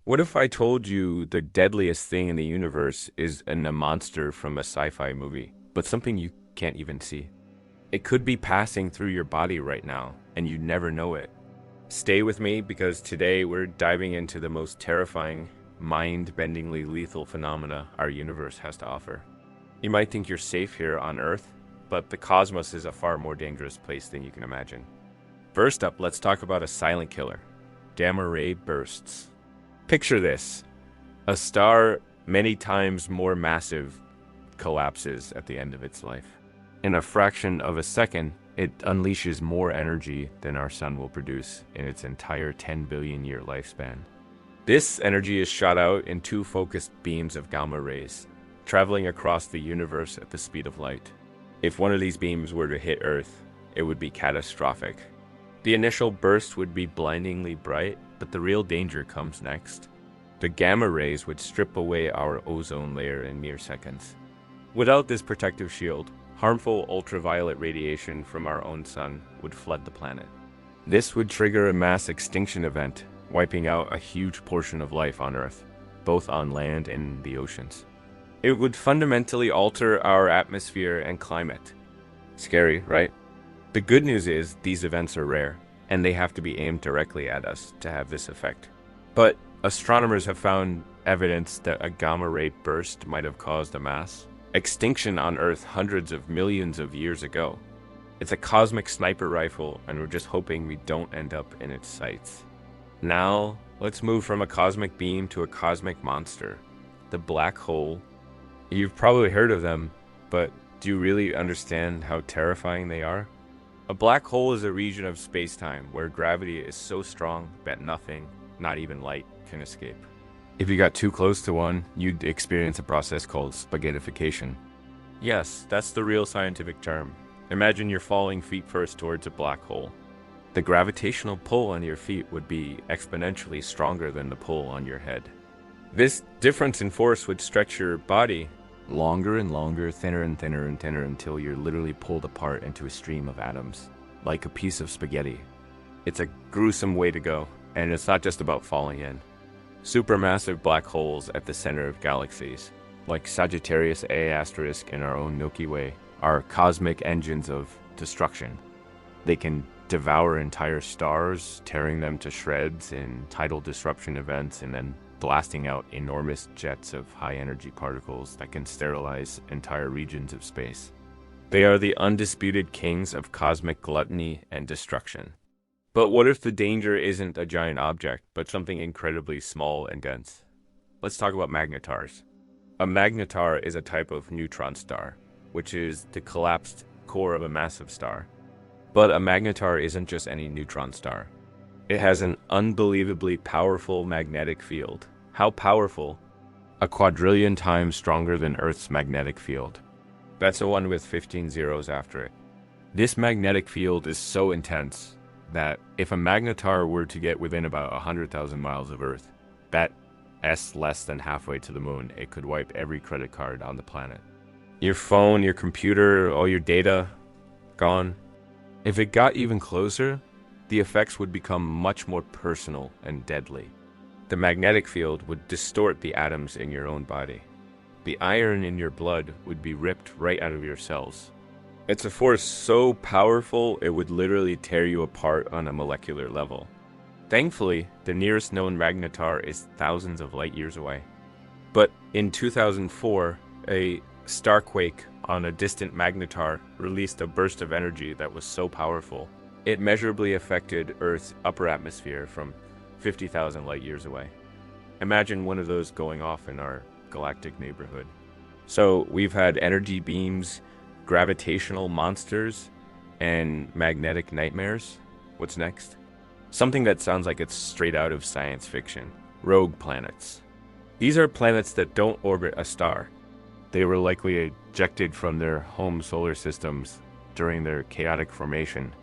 What if I told you the deadliest thing in the universe is a monster from a sci-fi movie, but something you can't even see? It could be passing through your body right now, and you never know it. Stay with me because today we're diving into the most terrifying, mind-bendingly lethal phenomena our universe has to offer. You might think you're safe here on Earth, but the cosmos is a far more dangerous place than you can imagine. First up, let's talk about a silent killer: gamma ray bursts. Picture this: a star many times more massive collapses at the end of its life. In a fraction of a second, it unleashes more energy than our sun will produce in its entire 10 billion year lifespan. This energy is shot out in two focused beams of gamma rays, traveling across the universe at the speed of light. If one of these beams were to hit Earth, it would be catastrophic. The initial burst would be blindingly bright, but the real danger comes next. The gamma rays would strip away our ozone layer in mere seconds. Without this protective shield, harmful ultraviolet radiation from our own sun would flood the planet. This would trigger a mass extinction event, wiping out a huge portion of life on Earth, both on land and in the oceans. It would fundamentally alter our atmosphere and climate. Scary, right? The good news is these events are rare, and they have to be aimed directly at us to have this effect. But astronomers have found evidence that a gamma ray burst might have caused a mass extinction on Earth hundreds of millions of years ago. It's a cosmic sniper rifle, and we're just hoping we don't end up in its sights. Now, let's move from a cosmic beam to a cosmic monster: the black hole. You've probably heard of them, but do you really understand how terrifying they are? A black hole is a region of space-time where gravity is so strong that nothing, not even light, can escape. If you got too close to one, you'd experience a process called spaghettification. Yes, that's the real scientific term. Imagine you're falling feet first towards a black hole. The gravitational pull on your feet would be exponentially stronger than the pull on your head. This difference in force would stretch your body longer and longer, thinner and thinner and thinner, until you're literally pulled apart into a stream of atoms, like a piece of spaghetti. It's a gruesome way to go, and it's not just about falling in. Supermassive black holes at the center of galaxies, like Sagittarius A** in our own Milky Way, are cosmic engines of destruction. They can devour entire stars, tearing them to shreds in tidal disruption events, and then blasting out enormous jets of high-energy particles that can sterilize entire regions of space. They are the undisputed kings of cosmic gluttony and destruction. But what if the danger isn't a giant object, but something incredibly small and dense? Let's talk about magnetars. A magnetar is a type of neutron star, which is the collapsed core of a massive star. But a magnetar isn't just any neutron star. It has an unbelievably powerful magnetic field. How powerful? A quadrillion times stronger than Earth's magnetic field. That's a one with 15 zeros after it. This magnetic field is so intense that if a magnetar were to get within about 100,000 miles of Earth, that's less than halfway to the moon, it could wipe every credit card on the planet. Your phone, your computer, all your data, gone. If it got even closer, the effects would become much more personal and deadly. The magnetic field would distort the atoms in your own body. The iron in your blood would be ripped right out of your cells. It's a force so powerful it would literally tear you apart on a molecular level. Thankfully, the nearest known magnetar is thousands of light years away. But in 2004, a starquake on a distant magnetar released a burst of energy that was so powerful, it measurably affected Earth's upper atmosphere from 50,000 light years away. Imagine one of those going off in our galactic neighborhood. So we've had energy beams, gravitational monsters, and magnetic nightmares. What's next? Something that sounds like it's straight out of science fiction: rogue planets. These are planets that don't orbit a star. They were likely ejected from their home solar systems during their chaotic formation,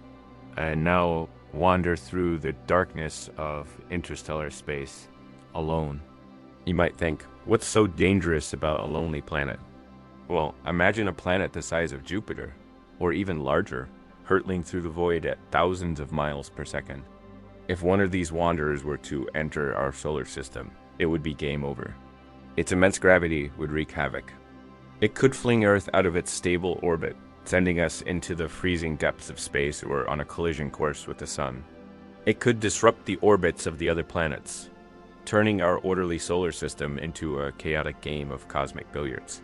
and now wander through the darkness of interstellar space alone. You might think, what's so dangerous about a lonely planet? Well, imagine a planet the size of Jupiter, or even larger, hurtling through the void at thousands of miles per second. If one of these wanderers were to enter our solar system, it would be game over. Its immense gravity would wreak havoc. It could fling Earth out of its stable orbit, sending us into the freezing depths of space or on a collision course with the Sun. It could disrupt the orbits of the other planets, turning our orderly solar system into a chaotic game of cosmic billiards.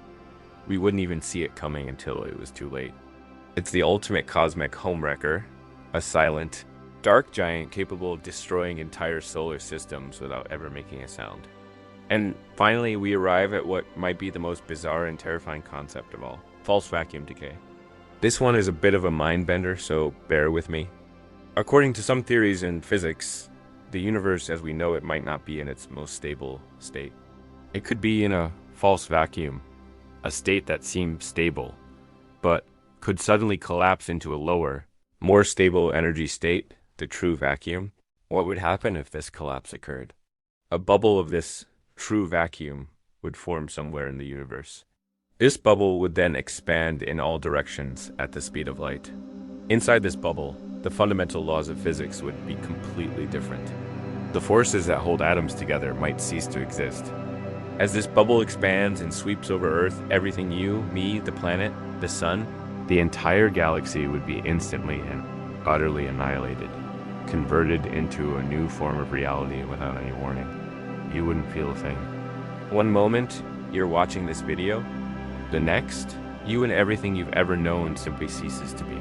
We wouldn't even see it coming until it was too late. It's the ultimate cosmic homewrecker, a silent, dark giant capable of destroying entire solar systems without ever making a sound. And finally, we arrive at what might be the most bizarre and terrifying concept of all: false vacuum decay. This one is a bit of a mind bender, so bear with me. According to some theories in physics, the universe as we know it might not be in its most stable state. It could be in a false vacuum, a state that seems stable, but could suddenly collapse into a lower, more stable energy state, the true vacuum. What would happen if this collapse occurred? A bubble of this true vacuum would form somewhere in the universe. This bubble would then expand in all directions at the speed of light. Inside this bubble, the fundamental laws of physics would be completely different. The forces that hold atoms together might cease to exist. As this bubble expands and sweeps over Earth, everything you, me, the planet, the sun, the entire galaxy would be instantly and utterly annihilated, converted into a new form of reality without any warning. You wouldn't feel a thing. One moment, you're watching this video. The next, you and everything you've ever known simply ceases to be.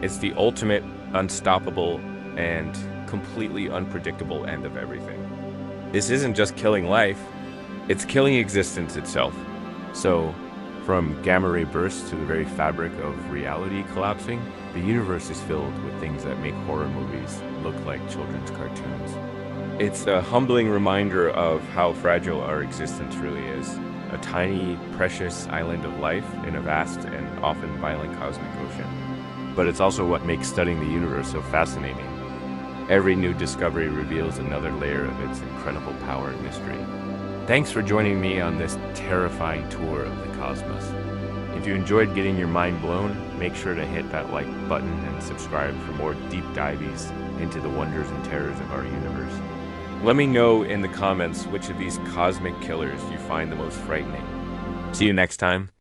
It's the ultimate, unstoppable, and completely unpredictable end of everything. This isn't just killing life, it's killing existence itself. So, from gamma ray bursts to the very fabric of reality collapsing, the universe is filled with things that make horror movies look like children's cartoons. It's a humbling reminder of how fragile our existence really is. A tiny, precious island of life in a vast and often violent cosmic ocean. But it's also what makes studying the universe so fascinating. Every new discovery reveals another layer of its incredible power and mystery. Thanks for joining me on this terrifying tour of the cosmos. If you enjoyed getting your mind blown, make sure to hit that like button and subscribe for more deep dives into the wonders and terrors of our universe. Let me know in the comments which of these cosmic killers you find the most frightening. See you next time.